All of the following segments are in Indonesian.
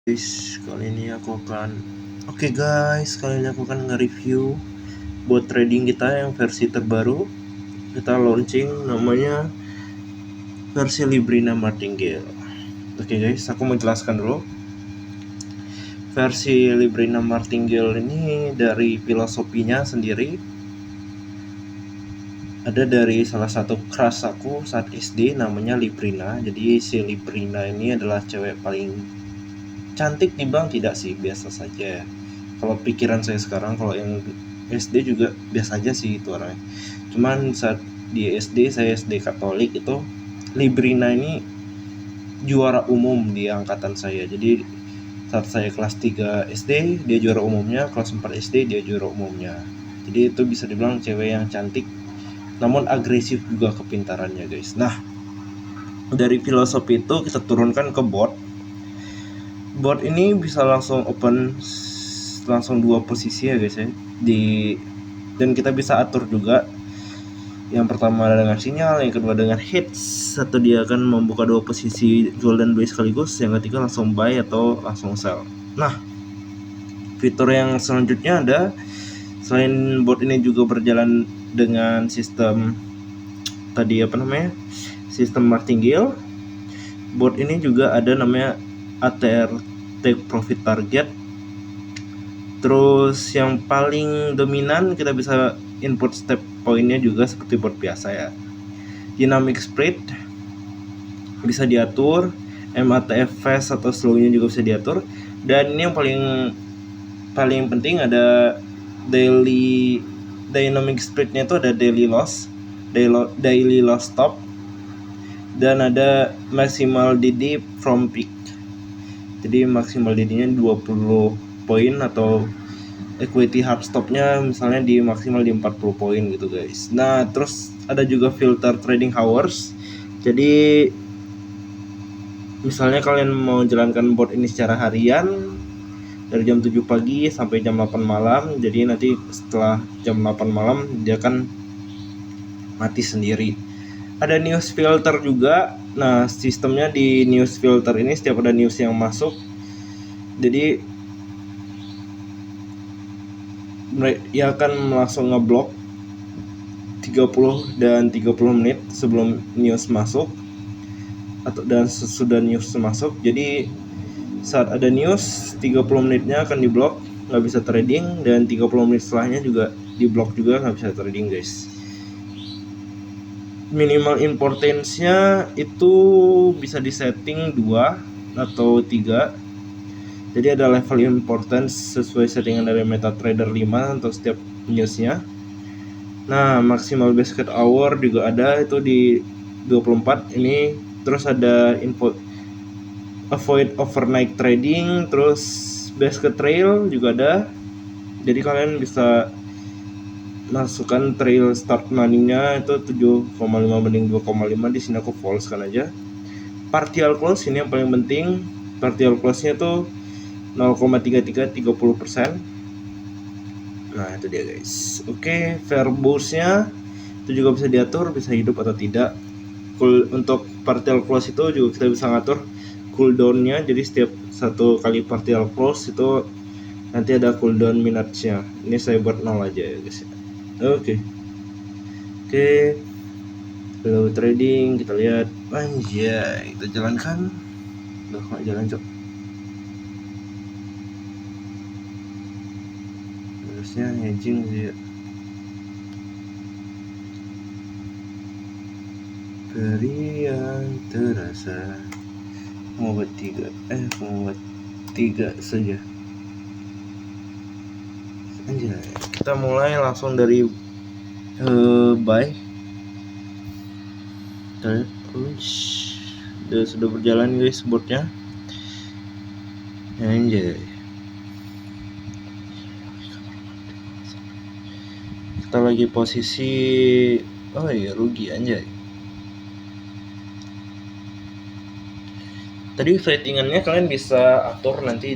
Guys, kali ini aku akan guys, kali ini aku akan nge-review bot trading kita yang versi terbaru. Kita launching namanya versi Librina Martingale. Guys, aku mau jelaskan dulu. Versi Librina Martingale ini dari filosofinya sendiri ada dari salah satu crush aku saat SD, namanya Librina. Jadi si Librina ini adalah cewek paling cantik, timbang tidak sih, biasa saja. Kalau pikiran saya sekarang, kalau yang SD juga biasa aja sih itu orangnya. Cuman saat di SD, saya SD Katolik, itu Librina ini juara umum di angkatan saya. Jadi saat saya kelas 3 SD dia juara umumnya, kelas 4 SD dia juara umumnya. Jadi itu bisa dibilang cewek yang cantik namun agresif juga kepintarannya, guys. Nah, dari filosofi itu kita turunkan ke bot. Bot ini bisa langsung open langsung 2 posisi ya guys ya, dan kita bisa atur juga. Yang pertama dengan sinyal, yang kedua dengan hits, atau dia akan membuka 2 posisi jual dan beli sekaligus, yang ketiga langsung buy atau langsung sell. Nah, fitur yang selanjutnya ada, selain bot ini juga berjalan dengan sistem sistem martingale, bot ini juga ada namanya ATR, take profit target. Terus yang paling dominan kita bisa input step poinnya juga seperti bot biasa ya. Dynamic spread bisa diatur, MATF fast atau slownya juga bisa diatur. Dan ini yang paling penting ada daily dynamic spreadnya itu ada daily loss stop, dan ada maximal DD from peak. Jadi maksimal DD-nya 20 poin, atau equity hard stopnya misalnya di maksimal di 40 poin gitu guys. Nah, terus ada juga filter trading hours. Jadi misalnya kalian mau jalankan bot ini secara harian dari jam 7 pagi sampai jam 8 malam, jadi nanti setelah jam 8 malam dia akan mati sendiri. Ada news filter juga. Nah, sistemnya di news filter ini setiap ada news yang masuk, jadi ia akan langsung ngeblok 30 dan 30 menit sebelum news masuk dan sesudah news masuk. Jadi saat ada news 30 menitnya akan diblok, nggak bisa trading, dan 30 menit setelahnya juga diblok juga, nggak bisa trading guys. Minimal importance-nya itu bisa disetting 2 atau 3. Jadi ada level importance sesuai settingan dari MetaTrader 5 untuk setiap newsnya. Nah, maksimal basket hour juga ada, itu di 24 ini. Terus ada info avoid overnight trading, terus basket trail juga ada. Jadi kalian bisa masukkan trail start money-nya itu 7,5 banding 2,5. Di sini aku false kan aja. Partial close ini yang paling penting. Partial close-nya tuh 0,33 30%. Nah, itu dia guys. Oke, fair burst-nya itu juga bisa diatur, bisa hidup atau tidak. Untuk partial close itu juga kita bisa ngatur cooldown-nya. Jadi setiap satu kali partial close itu nanti ada cooldown minutes-nya. Ini saya buat 0 aja ya guys. Oke, hello trading, kita lihat. Anjay, kita jalankan. Udah nggak jalan cok. Harusnya hedging sih ya. Beri yang terasa. Mau buat 3 saja. Anjay, kita mulai langsung dari buy. Kita lihat, sudah berjalan guys botnya. Anjay, kita lagi posisi rugi anjay. Tadi settingannya kalian bisa atur nanti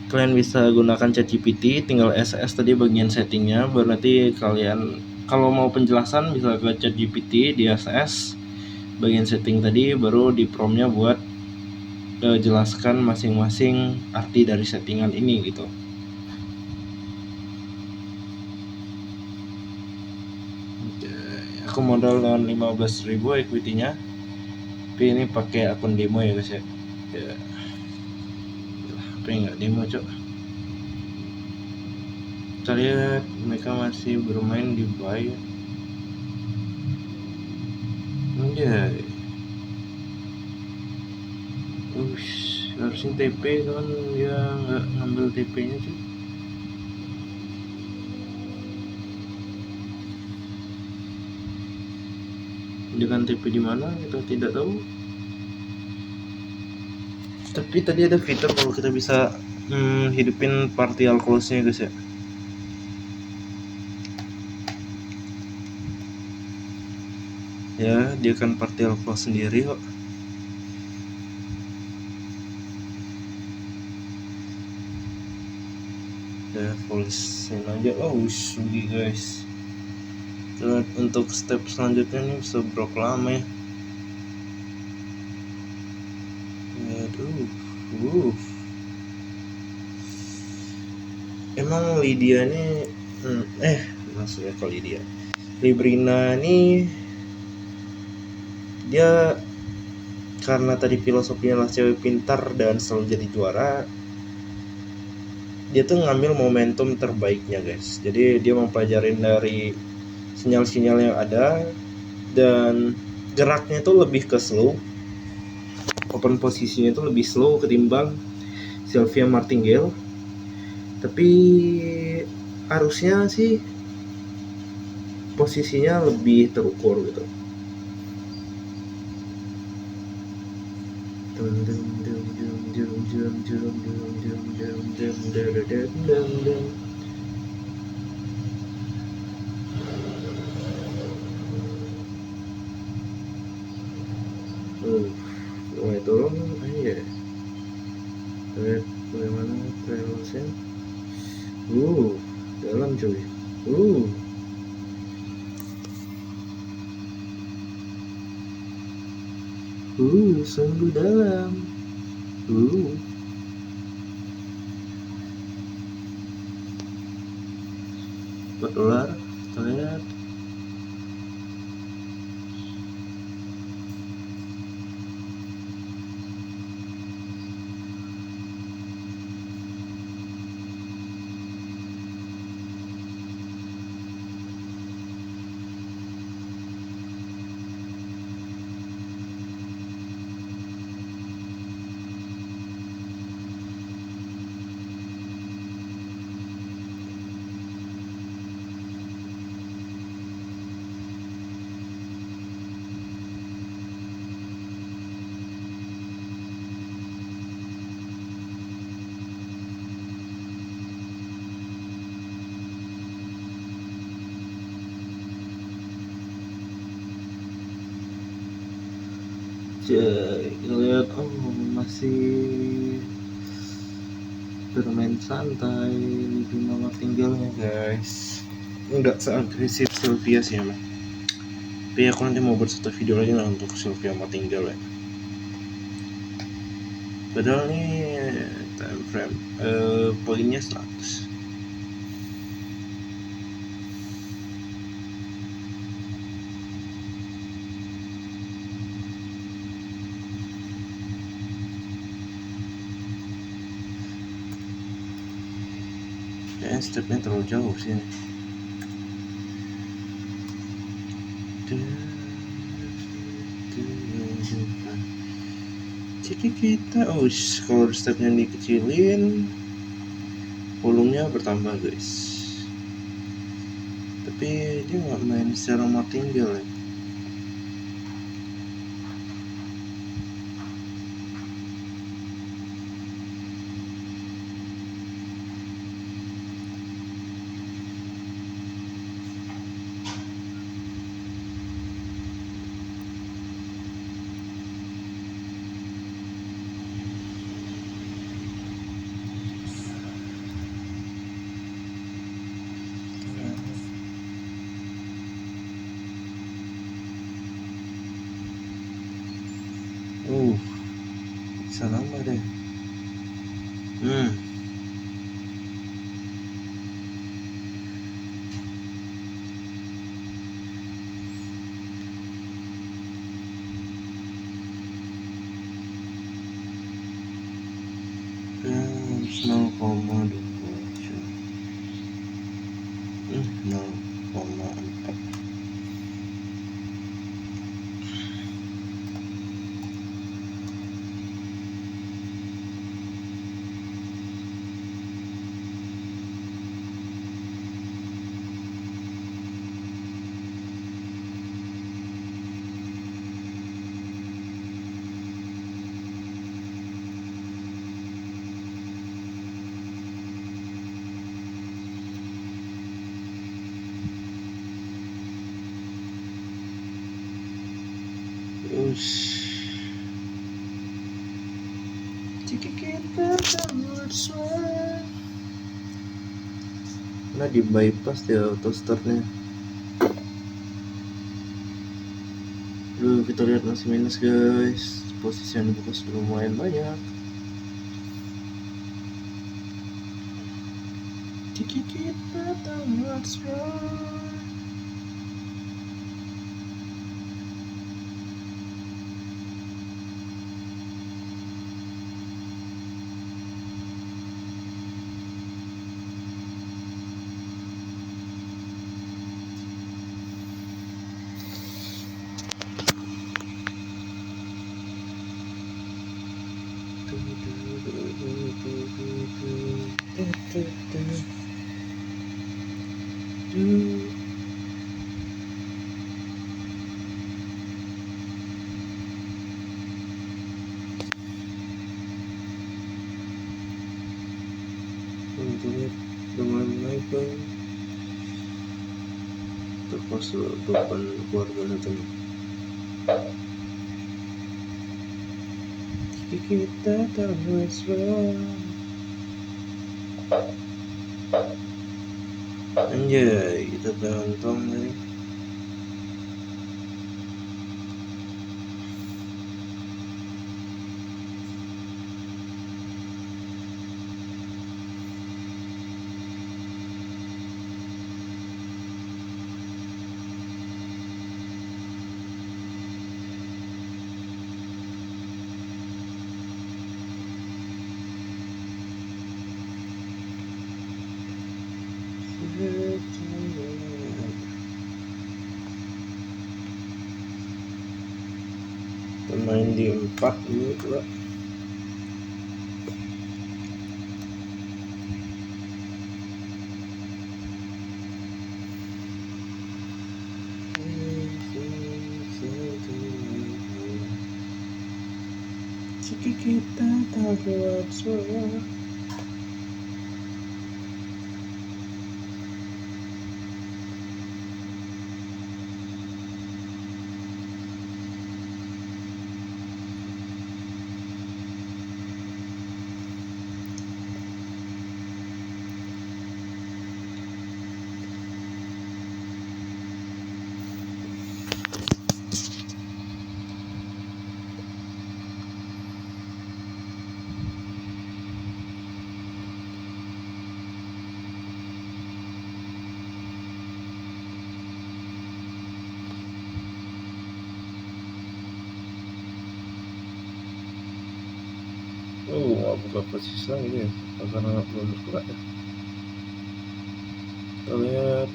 kalian bisa gunakan ChatGPT, tinggal SS tadi bagian settingnya, baru nanti kalian kalau mau penjelasan bisa ke ChatGPT di SS bagian setting tadi, baru di promptnya buat jelaskan masing-masing arti dari settingan ini gitu. Aku modal dengan 15.000 equity-nya, tapi ini pakai akun demo ya guys ya. Tapi nggak demo cok. Kita lihat mereka masih bermain di buy. Anjay. Harusnya TP kan dia nggak ngambil TP-nya sih. Dengan TP di mana kita tidak tahu. Tapi tadi ada fitur kalau kita bisa hidupin partial close-nya guys ya. Ya, dia kan partial close sendiri kok. Ya, polisin aja. Rugi guys. Terus untuk step selanjutnya nih bisa berapa lama ya? Aduh. Emang Lydia ini maksudnya kalau Lydia Librina ini dia karena tadi filosofinya lah cewek pintar dan selalu jadi juara, dia tuh ngambil momentum terbaiknya guys. Jadi dia mempelajarin dari sinyal-sinyal yang ada dan geraknya itu lebih ke slow, open posisinya itu lebih slow ketimbang Sylvia Martingale. Tapi harusnya sih posisinya lebih terukur gitu. Mulai turun aja. Lihat bagaimana trailsnya. Dalam cuy. Sungguh dalam. $4, kita lihat. Kita lihat masih bermain santai di nomor tinggalnya guys, nggak seagresif Sylvia sih emang. Tapi aku nanti mau buat satu video lagi lah untuk Sylvia Martingale ya. Padahal nih time frame poinnya 100. Kayaknya stepnya terlalu jauh sih. Jadi kita kalau stepnya dikecilin, volumenya bertambah guys. Tapi dia nggak main secara martingale ya. Hmm. Harus 0,27. 0,4. Jika kita bersua, nah di bypass dia auto startnya. Kita lihat masih minus guys, posisi yang dibuka sudah lumayan banyak. Jika kita bersua, untuk dengan naik bang, termasuk beban keluarga satu. Jika kita termesra, anjay kita beruntung nih. Pemain di 4 dulu pula. Jika kita tak kuat suara. Nggak buka posisi lagi ya, karena nggak belum bergerak ya. Kita lihat